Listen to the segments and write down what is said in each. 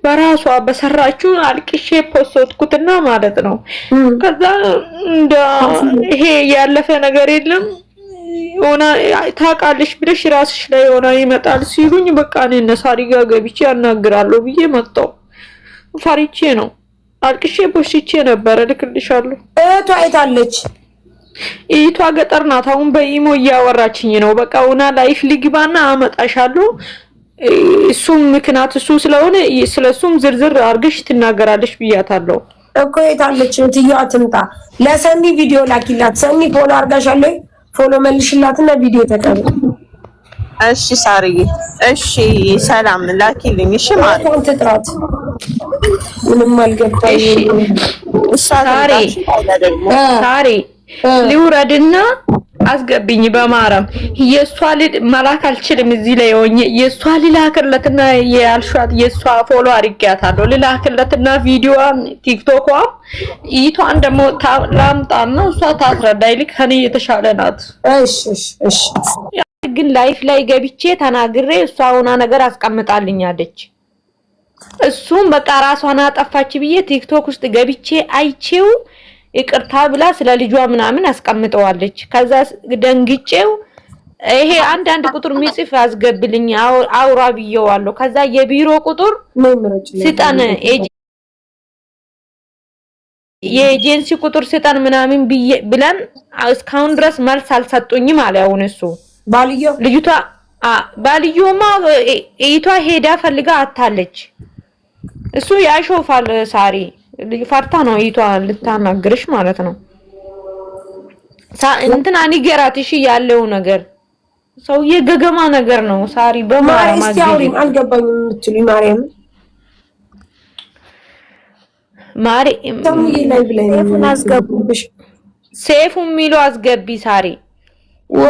በራሷ በሰራችሁ አልቅሼ ፖስትኩትና ማለት ነው። ከዛ እንደ ይሄ ያለፈ ነገር የለም ሆና ታውቃለሽ ብለሽ ራስሽ ላይ ሆና ይመጣል ሲሉኝ በቃ እኔ ነሳሪ ጋር ገብቼ አናግራለሁ ብዬ መጣሁ። ፈሪቼ ነው አልቅሼ ፖስቼ ነበር። ልክልሻለሁ። እህቷ አይታለች። እህቷ ገጠር ናት። አሁን በኢሞ እያወራችኝ ነው። በቃ ሆና ላይፍ ልግባና አመጣሻለሁ እሱም ምክንያት እሱ ስለሆነ ስለሱም ዝርዝር አርግሽ ትናገራለሽ ብያታለሁ እኮ። የታለች እንትየዋ ትምጣ። ለሰኒ ቪዲዮ ላኪላት። ሰኒ ፎሎ አርጋሻለሁ። ፎሎ መልሽላትና ቪዲዮ ተቀበል። እሺ ሳርዬ፣ እሺ ሰላም ላኪልኝ። እሺ ማለት ነው ትጥራት ምንም አልገባኝ። ሳሪ ሊውረድና አስገብኝ በማረም የሷ መላክ አልችልም። እዚህ ላይ ሆኜ የሷ ሊላክለትና ያልሻት የሷ ፎሎ አድርጊያታለሁ። ሊላክለትና ቪዲዮዋን ቲክቶክዋን ይቷን ደግሞ ላምጣና እሷ ታስረዳይ። ልክ ከኔ የተሻለ ናት። እሺ እሺ። ግን ላይፍ ላይ ገብቼ ተናግሬ እሷ ሆና ነገር አስቀምጣልኛለች። እሱም በቃ ራሷን አጠፋች ብዬ ቲክቶክ ውስጥ ገብቼ አይቼው ይቅርታ ብላ ስለ ልጇ ምናምን አስቀምጠዋለች። ከዛ ደንግጬው ይሄ አንድ ቁጥር ሚጽፍ አስገብልኝ አውራ ብየዋለሁ። ከዛ የቢሮ ቁጥር ስጠን የኤጀንሲ ቁጥር ስጠን ምናምን ብለን እስካሁን ድረስ መልስ አልሰጡኝም አለ። አሁን እሱ ልጅቷ ባልዮማ እይቷ ሄዳ ፈልጋ አታለች። እሱ ያሾፋል ሳሪ ፈርታ ነው እይቷ ልታናግርሽ ማለት ነው። እንትን አንገራት እሺ ያለው ነገር ሰውዬ ገገማ ነገር ነው። ሳሪ በማርያም አስቲያውሪኝ አልገባኝም የምትሉኝ ማርያም ተሙዬ ላይ ብለኝ አስገቡብሽ። ሴፉ ሚሉ አስገቢ ሳሪ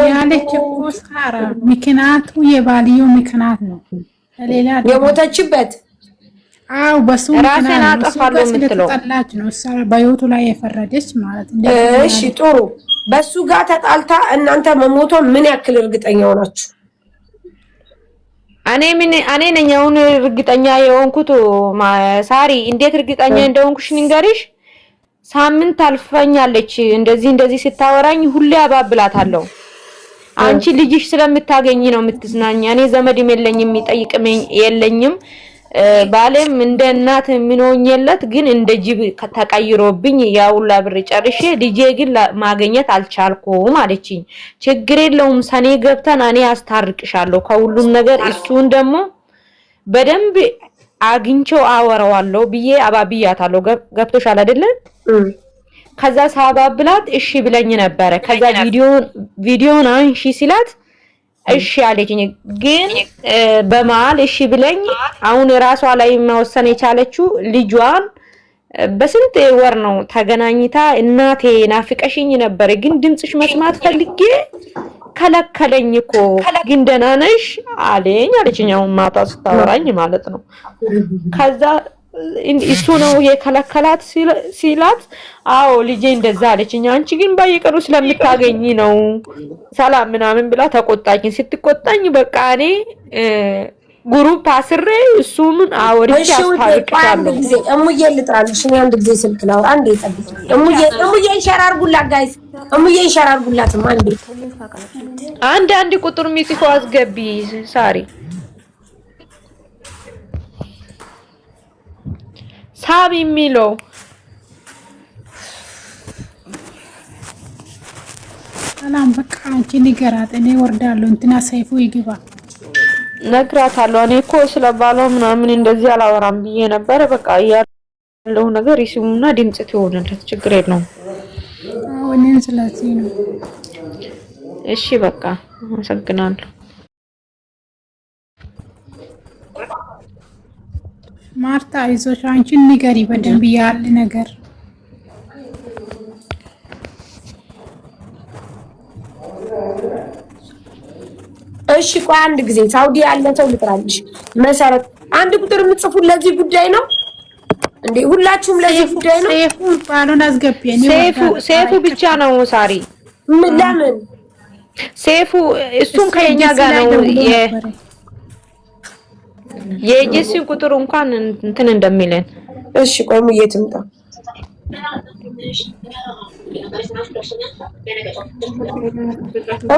ያለች እኮ ሳራ ምክንያቱ የባልዮ ምክንያት ነው። ሌላ የሞተችበት አው በሱ ራስን አጠፋለሁ የምትለው ተጣላች ነው። ሳራ በህይወቱ ላይ የፈረደች ማለት ነው። እሺ ጥሩ። በሱ ጋር ተጣልታ እናንተ መሞቷ ምን ያክል እርግጠኛ ሆናችሁ? እኔ ነኝ አሁን እርግጠኛ የሆንኩት ሳሪ። እንዴት እርግጠኛ እንደሆንኩሽ ንገሪሽ። ሳምንት አልፈኛለች እንደዚህ ስታወራኝ ሁሌ አባብላታለሁ። አንቺ ልጅሽ ስለምታገኝ ነው የምትዝናኛ። እኔ ዘመድም የለኝም የሚጠይቅም የለኝም። ባለም እንደ እናት ምንሆኝለት ግን እንደ ጅብ ተቀይሮብኝ ያውላ ብር ጨርሼ ልጄ ግን ማግኘት አልቻልኩም አለችኝ። ችግር የለውም ሰኔ ገብተን እኔ አስታርቅሻለሁ ከሁሉም ነገር። እሱን ደግሞ በደንብ አግኝቼው አወራዋለሁ ብዬ አባብያታለሁ። ገብቶሻል አይደለ? ከዛ ሳባብላት እሺ ብለኝ ነበረ። ከዛ ቪዲዮን አንሺ ሲላት እሺ አለችኝ። ግን በመሃል እሺ ብለኝ አሁን ራሷ ላይ መወሰን የቻለችው ልጇን በስንት ወር ነው ተገናኝታ እናቴ ናፍቀሽኝ ነበር ግን ድምጽሽ መስማት ፈልጌ ከለከለኝ እኮ ግን ደህና ነሽ አለኝ አለችኝ። አሁን ማታ ስታወራኝ ማለት ነው። ከዛ እሱ ነው የከለከላት ሲላት አዎ ልጄ እንደዛ አለችኝ። አንቺ ግን በየቀኑ ስለምታገኝ ነው ሰላም ምናምን ብላ ተቆጣኝ። ስትቆጣኝ በቃ እኔ ግሩፕ አስሬ እሱን አወርቼ አስታርቅሻለሁ። እሙዬ ልጥራልሽ። እኔ አንድ ጊዜ ስልክ ላውራ። አንዴ ጠብቂ። እሙዬ እንሸራርጉላት ጋይስ፣ እሙዬ እንሸራርጉላት። አንድ ቁጥር ሚጽፎ አስገቢ ሳሪ። ሳብ የሚለው ሰላም በቃ አንቺ ንገራት። እኔ ወርዳለሁ። እንትና ሰይፉ ይግባ ነግራታለሁ። እኔ እኮ ስለባለው ምናምን እንደዚህ አላወራም ብዬ ነበር። በቃ ያለው ነገር ይስሙና ድምጽት ይሆንለት ችግር የለውም። እኔን ስለዚህ ነው። እሺ በቃ አመሰግናለሁ። ማርታ አይዞሽ፣ አንቺን ንገሪ በደንብ ያለ ነገር። እሺ ቆይ አንድ ጊዜ ሳውዲ ያለ ሰው ልጥራልሽ። መሰረት አንድ ቁጥር የምትጽፉት ለዚህ ጉዳይ ነው እንዴ? ሁላችሁም ለዚህ ጉዳይ ነው? ሰይፉ ባሉን አስገቢ። ሰይፉ ብቻ ነው ሳሪ። ለምን ሰይፉ እሱም ከኛ ጋር ነው የጄሲ ቁጥሩ እንኳን እንትን እንደሚለን። እሺ ቆይ ሙዬ ትምጣ።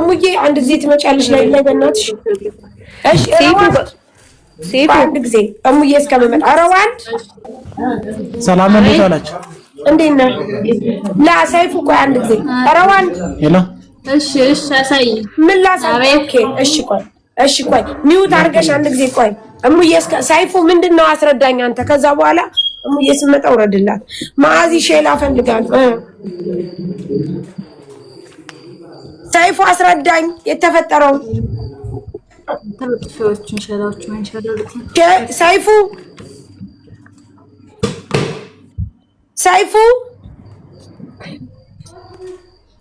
ሙዬ አንድ ጊዜ ትመጫለሽ ላይ በእናትሽ። እሺ ሲፉ አንድ ጊዜ ሙዬ እስከምመጣ። ኧረ ዋንድ ሰላም እንዴት ዋላችሁ? እንዴት ነህ? ላ ሰይፉ ቆይ አንድ ጊዜ። ኧረ ዋንድ ሄሎ። እሺ አሳይ። ምን ላሳይ? ኦኬ እሺ ቆይ ሚውት አድርገሽ አንድ ጊዜ ቆይ። እሙዬ ሰይፉ ምንድነው አስረዳኝ አንተ። ከዛ በኋላ እሙዬ ስመጣ ውረድላት። ማዚ ሼላ ፈልጋለሁ። ሰይፉ አስረዳኝ የተፈጠረው። ተልጥፊዎችን ሼላዎችን አንሸራሉት።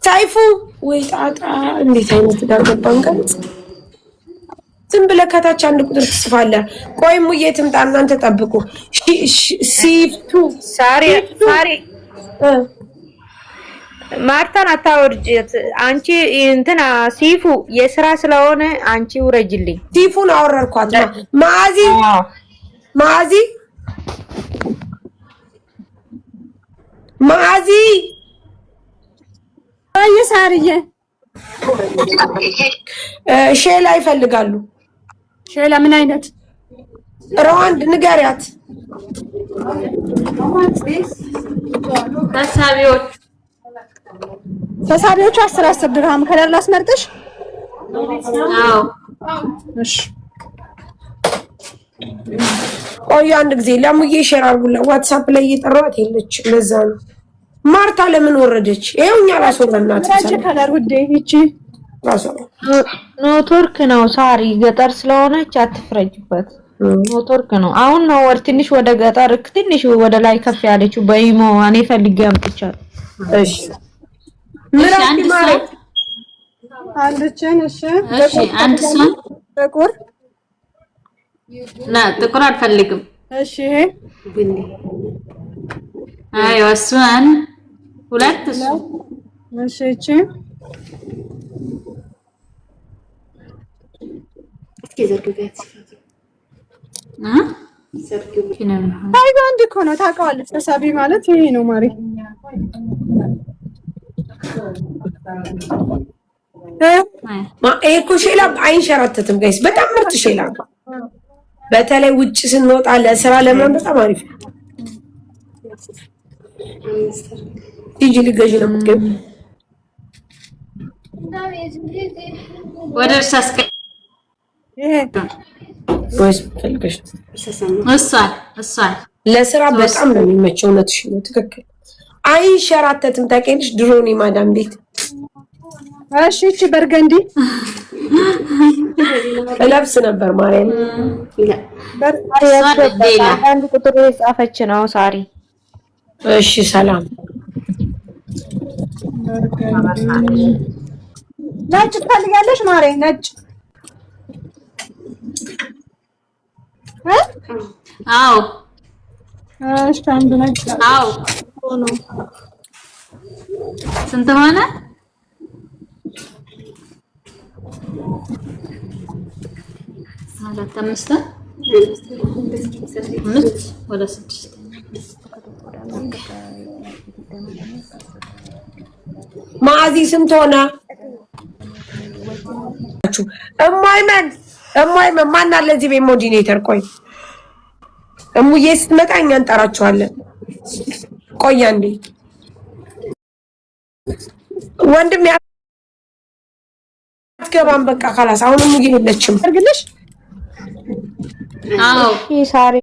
ሰይፉ ወይ ጣጣ! እንዴት አይነት ዳርገባን ቀን ዝም ብለህ ከታች አንድ ቁጥር ትጽፋለህ። ቆይ ሙዬ ትምጣ፣ እናንተ ጠብቁ። ሲፍቱ ሳሪ ማርታን አታወርጅት አንቺ እንትና ሲፉ የስራ ስለሆነ አንቺ ውረጅልኝ። ሲፉን አወረርኳት። ማዚ ሳርዬ ሼላ ይፈልጋሉ። ሼላ ምን አይነት ራንድ ንገሪያት። ተሳቢዎቹ 10 ድርሃም ከለር ላስመርጥሽ። አዎ እሺ ቆይ አንድ ጊዜ ለሙዬ ሼር አድርጉላ። ዋትስአፕ ላይ እየጠራኋት የለችም። ለዛ ነው ማርታ ለምን ወረደች? ይኸውኛ ላስወራናት ከለር ውዴ ይቺ ኔትወርክ ነው ሳሪ፣ ገጠር ስለሆነች አትፍረጅበት። ኔትወርክ ነው። አሁን ነው ትንሽ ወደ ገጠር ትንሽ ወደ ላይ ከፍ ያለችው በኢሞ እኔ ፈልጌ አምጥቻለሁ። እሺ ምራቂ ማለት አንድችን እሺ አንድ ሰው ጥቁር ጥቁር አልፈልግም። እሺ አይ ወስዋን ሁለት እሱ እሺ እቺ እስኪ ዘርግበት አይ ባንድ እኮ ነው ታውቀዋለች። ተሳቢ ማለት ይሄ ነው ማሪ። እኮ ሼላ አይንሸራተትም ጋይስ፣ በጣም ምርጥ ሼላ ነው። በተለይ ውጭ ስንወጣ ለስራ ለምን በጣም አሪፍ ነው። ቲጂ ልገዢ ነው የምትገቢ? ወደ እርሳስ ይሄ ወይስ ፈልገሽ? እሷ ለስራ በጣም ነው የሚመቸው። እውነትሽ ነው፣ ትክክል። አይንሸራተትም። ታውቂያለሽ ድሮኒ ማዳም ቤት እሺ እቺ በርገንዲ እለብስ ነበር ማርያም። አንድ ቁጥር የጻፈች ነው ሳሪ። እሺ ሰላም። ነጭ ትፈልጊያለሽ ማሬ? ነጭ አዎ። እሺ አንድ ነጭ አዎ። ስንት ሆነ? አራት አምስት ወደ 6 ማዚ ስንት ሆነ? እማይመን ማን አለ እዚህ ቤት ሞዲኔተር? ቆይ እሙዬ ስትመጣ እኛ እንጠራቸዋለን። ቆይ አንዴ ወንድም ያትገባም በቃ ካላስ አሁን እሙዬ የለችም። አርግልሽ አዎ ሳሪ